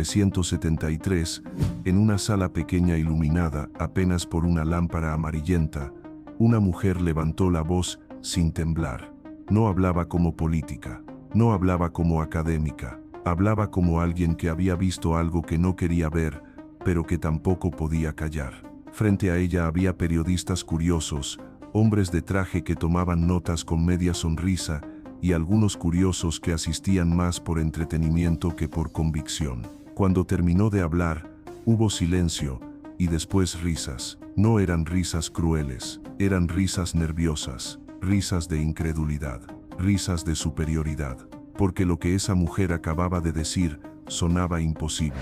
1973, en una sala pequeña iluminada apenas por una lámpara amarillenta, una mujer levantó la voz sin temblar. No hablaba como política, no hablaba como académica, hablaba como alguien que había visto algo que no quería ver, pero que tampoco podía callar. Frente a ella había periodistas curiosos, hombres de traje que tomaban notas con media sonrisa, y algunos curiosos que asistían más por entretenimiento que por convicción. Cuando terminó de hablar, hubo silencio, y después risas. No eran risas crueles, eran risas nerviosas, risas de incredulidad, risas de superioridad, porque lo que esa mujer acababa de decir sonaba imposible.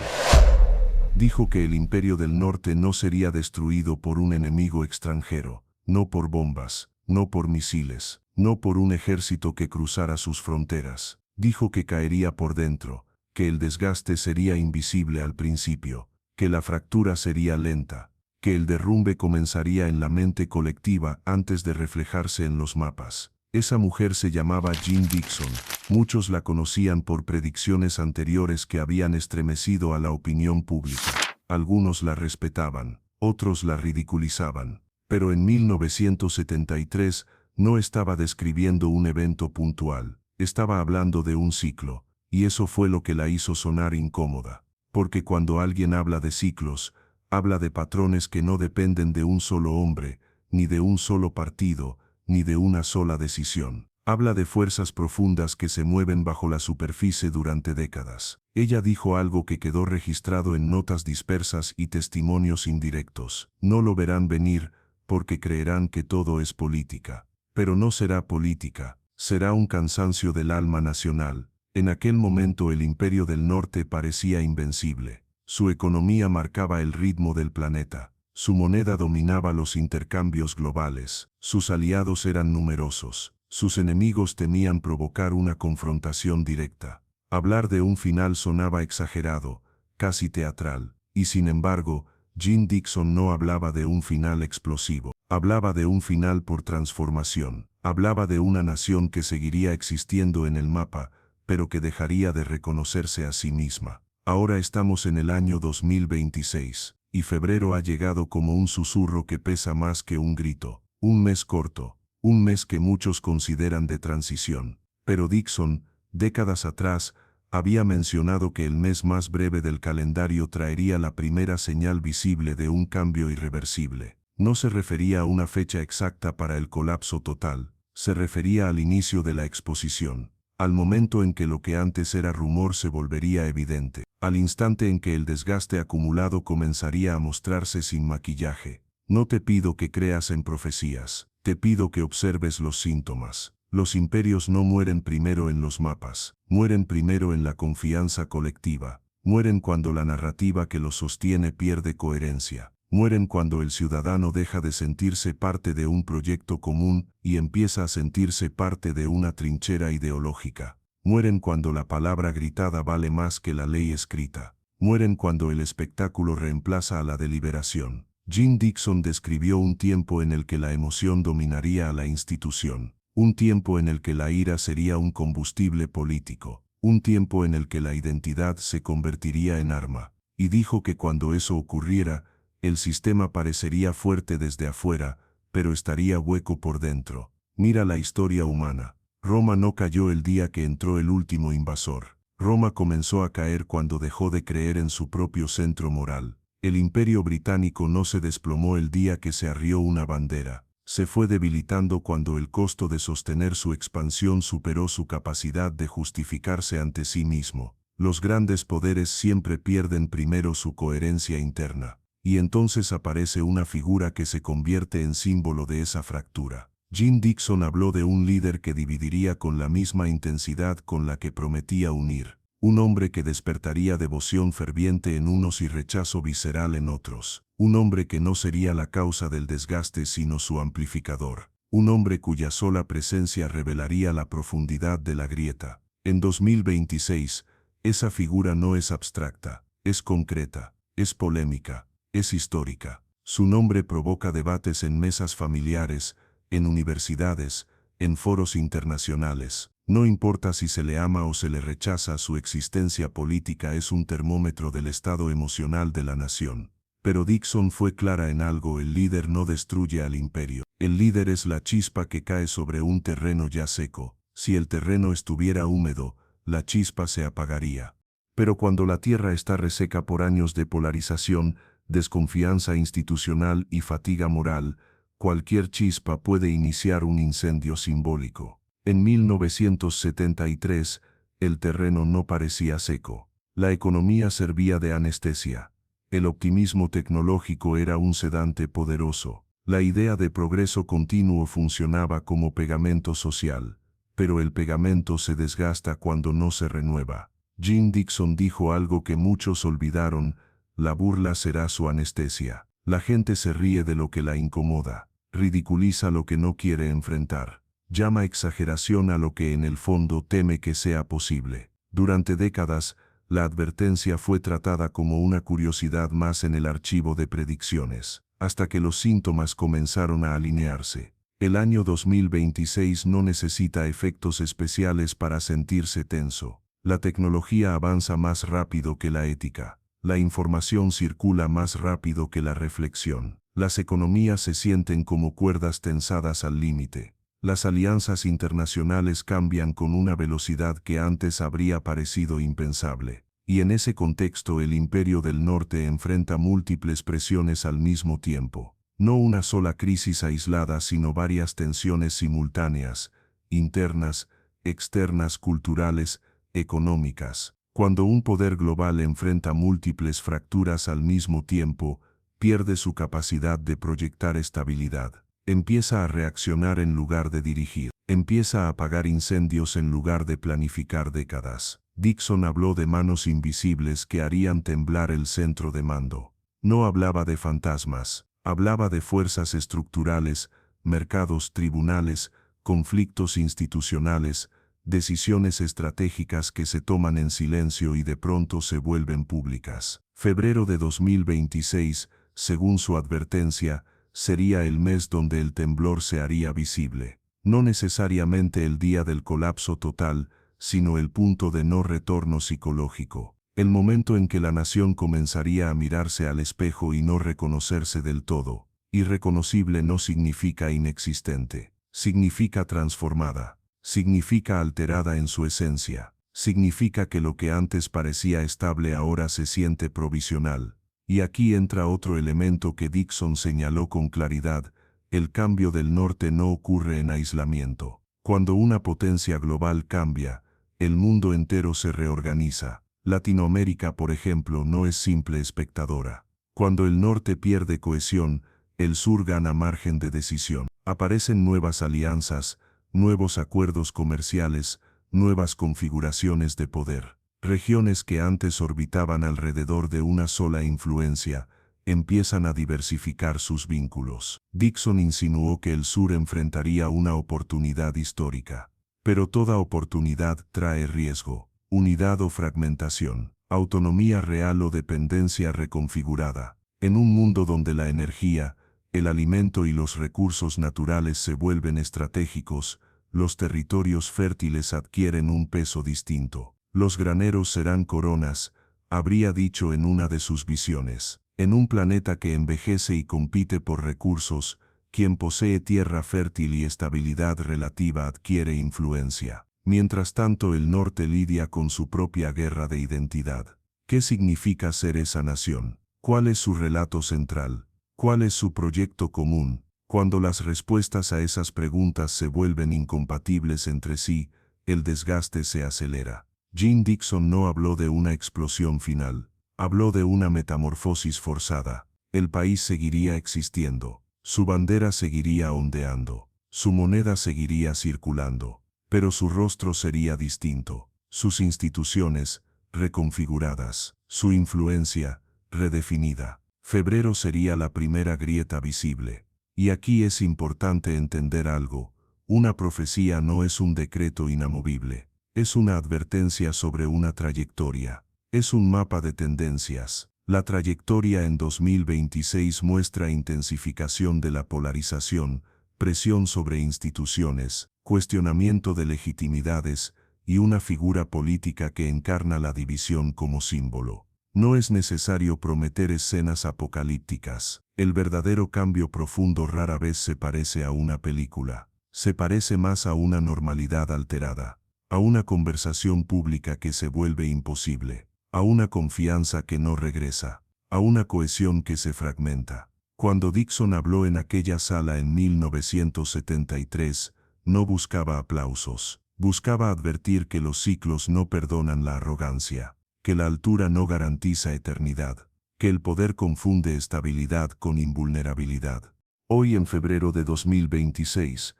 Dijo que el Imperio del Norte no sería destruido por un enemigo extranjero, no por bombas, no por misiles, no por un ejército que cruzara sus fronteras. Dijo que caería por dentro, que el desgaste sería invisible al principio, que la fractura sería lenta, que el derrumbe comenzaría en la mente colectiva antes de reflejarse en los mapas. Esa mujer se llamaba Jeane Dixon. Muchos la conocían por predicciones anteriores que habían estremecido a la opinión pública. Algunos la respetaban, otros la ridiculizaban. Pero en 1973 no estaba describiendo un evento puntual, estaba hablando de un ciclo, y eso fue lo que la hizo sonar incómoda. Porque cuando alguien habla de ciclos, habla de patrones que no dependen de un solo hombre, ni de un solo partido, ni de una sola decisión. Habla de fuerzas profundas que se mueven bajo la superficie durante décadas. Ella dijo algo que quedó registrado en notas dispersas y testimonios indirectos. No lo verán venir, porque creerán que todo es política. Pero no será política, será un cansancio del alma nacional. En aquel momento el Imperio del Norte parecía invencible. Su economía marcaba el ritmo del planeta. Su moneda dominaba los intercambios globales. Sus aliados eran numerosos. Sus enemigos temían provocar una confrontación directa. Hablar de un final sonaba exagerado, casi teatral. Y sin embargo, Jeane Dixon no hablaba de un final explosivo. Hablaba de un final por transformación. Hablaba de una nación que seguiría existiendo en el mapa, pero que dejaría de reconocerse a sí misma. Ahora estamos en el año 2026, y febrero ha llegado como un susurro que pesa más que un grito. Un mes corto, un mes que muchos consideran de transición. Pero Dixon, décadas atrás, había mencionado que el mes más breve del calendario traería la primera señal visible de un cambio irreversible. No se refería a una fecha exacta para el colapso total, se refería al inicio de la exposición, al momento en que lo que antes era rumor se volvería evidente, al instante en que el desgaste acumulado comenzaría a mostrarse sin maquillaje. No te pido que creas en profecías, te pido que observes los síntomas. Los imperios no mueren primero en los mapas, mueren primero en la confianza colectiva, mueren cuando la narrativa que los sostiene pierde coherencia, mueren cuando el ciudadano deja de sentirse parte de un proyecto común y empieza a sentirse parte de una trinchera ideológica, mueren cuando la palabra gritada vale más que la ley escrita, mueren cuando el espectáculo reemplaza a la deliberación. Jeane Dixon describió un tiempo en el que la emoción dominaría a la institución. Un tiempo en el que la ira sería un combustible político, un tiempo en el que la identidad se convertiría en arma, y dijo que cuando eso ocurriera, el sistema parecería fuerte desde afuera, pero estaría hueco por dentro. Mira la historia humana. Roma no cayó el día que entró el último invasor. Roma comenzó a caer cuando dejó de creer en su propio centro moral. El Imperio Británico no se desplomó el día que se arrió una bandera. Se fue debilitando cuando el costo de sostener su expansión superó su capacidad de justificarse ante sí mismo. Los grandes poderes siempre pierden primero su coherencia interna, y entonces aparece una figura que se convierte en símbolo de esa fractura. Jeane Dixon habló de un líder que dividiría con la misma intensidad con la que prometía unir. Un hombre que despertaría devoción ferviente en unos y rechazo visceral en otros. Un hombre que no sería la causa del desgaste sino su amplificador. Un hombre cuya sola presencia revelaría la profundidad de la grieta. En 2026, esa figura no es abstracta, es concreta, es polémica, es histórica. Su nombre provoca debates en mesas familiares, en universidades, en foros internacionales. No importa si se le ama o se le rechaza, su existencia política es un termómetro del estado emocional de la nación. Pero Dixon fue clara en algo: el líder no destruye al imperio. El líder es la chispa que cae sobre un terreno ya seco. Si el terreno estuviera húmedo, la chispa se apagaría. Pero cuando la tierra está reseca por años de polarización, desconfianza institucional y fatiga moral, cualquier chispa puede iniciar un incendio simbólico. En 1973, el terreno no parecía seco. La economía servía de anestesia. El optimismo tecnológico era un sedante poderoso. La idea de progreso continuo funcionaba como pegamento social. Pero el pegamento se desgasta cuando no se renueva. Jim Dixon dijo algo que muchos olvidaron: la burla será su anestesia. La gente se ríe de lo que la incomoda, ridiculiza lo que no quiere enfrentar, llama exageración a lo que en el fondo teme que sea posible. Durante décadas, la advertencia fue tratada como una curiosidad más en el archivo de predicciones, hasta que los síntomas comenzaron a alinearse. El año 2026 no necesita efectos especiales para sentirse tenso. La tecnología avanza más rápido que la ética. La información circula más rápido que la reflexión. Las economías se sienten como cuerdas tensadas al límite. Las alianzas internacionales cambian con una velocidad que antes habría parecido impensable. Y en ese contexto el Imperio del Norte enfrenta múltiples presiones al mismo tiempo. No una sola crisis aislada, sino varias tensiones simultáneas, internas, externas, culturales, económicas. Cuando un poder global enfrenta múltiples fracturas al mismo tiempo, pierde su capacidad de proyectar estabilidad. Empieza a reaccionar en lugar de dirigir. Empieza a apagar incendios en lugar de planificar décadas. Dixon habló de manos invisibles que harían temblar el centro de mando. No hablaba de fantasmas, hablaba de fuerzas estructurales, mercados, tribunales, conflictos institucionales, decisiones estratégicas que se toman en silencio y de pronto se vuelven públicas. Febrero de 2026, según su advertencia, sería el mes donde el temblor se haría visible. No necesariamente el día del colapso total, sino el punto de no retorno psicológico. El momento en que la nación comenzaría a mirarse al espejo y no reconocerse del todo. Irreconocible no significa inexistente, significa transformada. Significa alterada en su esencia. Significa que lo que antes parecía estable ahora se siente provisional. Y aquí entra otro elemento que Dixon señaló con claridad: el cambio del norte no ocurre en aislamiento. Cuando una potencia global cambia, el mundo entero se reorganiza. Latinoamérica, por ejemplo, no es simple espectadora. Cuando el norte pierde cohesión, el sur gana margen de decisión. Aparecen nuevas alianzas, nuevos acuerdos comerciales, nuevas configuraciones de poder. Regiones que antes orbitaban alrededor de una sola influencia, empiezan a diversificar sus vínculos. Dixon insinuó que el sur enfrentaría una oportunidad histórica. Pero toda oportunidad trae riesgo, unidad o fragmentación, autonomía real o dependencia reconfigurada. En un mundo donde la energía, el alimento y los recursos naturales se vuelven estratégicos, los territorios fértiles adquieren un peso distinto. Los graneros serán coronas, habría dicho en una de sus visiones. En un planeta que envejece y compite por recursos, quien posee tierra fértil y estabilidad relativa adquiere influencia. Mientras tanto, el norte lidia con su propia guerra de identidad. ¿Qué significa ser esa nación? ¿Cuál es su relato central? ¿Cuál es su proyecto común? Cuando las respuestas a esas preguntas se vuelven incompatibles entre sí, el desgaste se acelera. Jim Dixon no habló de una explosión final, habló de una metamorfosis forzada. El país seguiría existiendo, su bandera seguiría ondeando, su moneda seguiría circulando, pero su rostro sería distinto, sus instituciones, reconfiguradas, su influencia, redefinida. Febrero sería la primera grieta visible. Y aquí es importante entender algo: una profecía no es un decreto inamovible. Es una advertencia sobre una trayectoria. Es un mapa de tendencias. La trayectoria en 2026 muestra intensificación de la polarización, presión sobre instituciones, cuestionamiento de legitimidades y una figura política que encarna la división como símbolo. No es necesario prometer escenas apocalípticas. El verdadero cambio profundo rara vez se parece a una película. Se parece más a una normalidad alterada, a una conversación pública que se vuelve imposible, a una confianza que no regresa, a una cohesión que se fragmenta. Cuando Dixon habló en aquella sala en 1973, no buscaba aplausos, buscaba advertir que los ciclos no perdonan la arrogancia, que la altura no garantiza eternidad, que el poder confunde estabilidad con invulnerabilidad. Hoy, en febrero de 2026,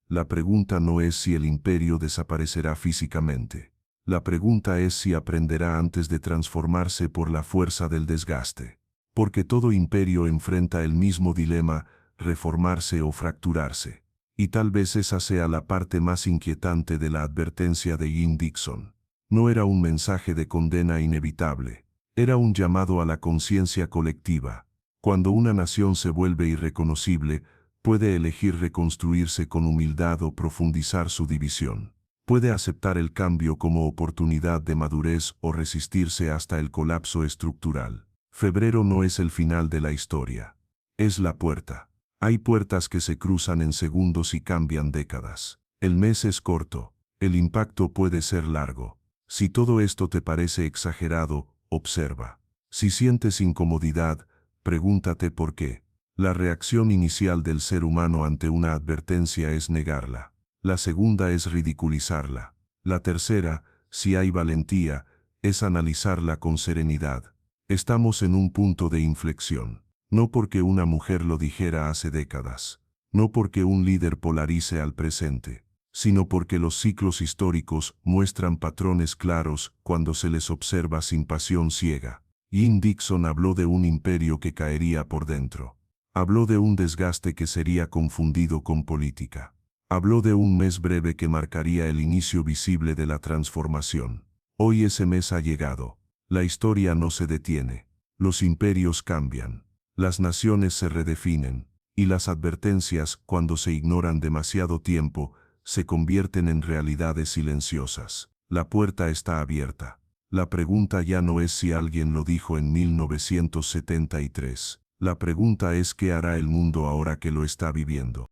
la pregunta no es si el imperio desaparecerá físicamente. La pregunta es si aprenderá antes de transformarse por la fuerza del desgaste. Porque todo imperio enfrenta el mismo dilema, reformarse o fracturarse. Y tal vez esa sea la parte más inquietante de la advertencia de Jim Dixon. No era un mensaje de condena inevitable. Era un llamado a la conciencia colectiva. Cuando una nación se vuelve irreconocible, puede elegir reconstruirse con humildad o profundizar su división. Puede aceptar el cambio como oportunidad de madurez o resistirse hasta el colapso estructural. Febrero no es el final de la historia. Es la puerta. Hay puertas que se cruzan en segundos y cambian décadas. El mes es corto. El impacto puede ser largo. Si todo esto te parece exagerado, observa. Si sientes incomodidad, pregúntate por qué. La reacción inicial del ser humano ante una advertencia es negarla. La segunda es ridiculizarla. La tercera, si hay valentía, es analizarla con serenidad. Estamos en un punto de inflexión. No porque una mujer lo dijera hace décadas. No porque un líder polarice al presente. Sino porque los ciclos históricos muestran patrones claros cuando se les observa sin pasión ciega. Jim Dixon habló de un imperio que caería por dentro. Habló de un desgaste que sería confundido con política. Habló de un mes breve que marcaría el inicio visible de la transformación. Hoy ese mes ha llegado. La historia no se detiene. Los imperios cambian. Las naciones se redefinen. Y las advertencias, cuando se ignoran demasiado tiempo, se convierten en realidades silenciosas. La puerta está abierta. La pregunta ya no es si alguien lo dijo en 1973. La pregunta es qué hará el mundo ahora que lo está viviendo.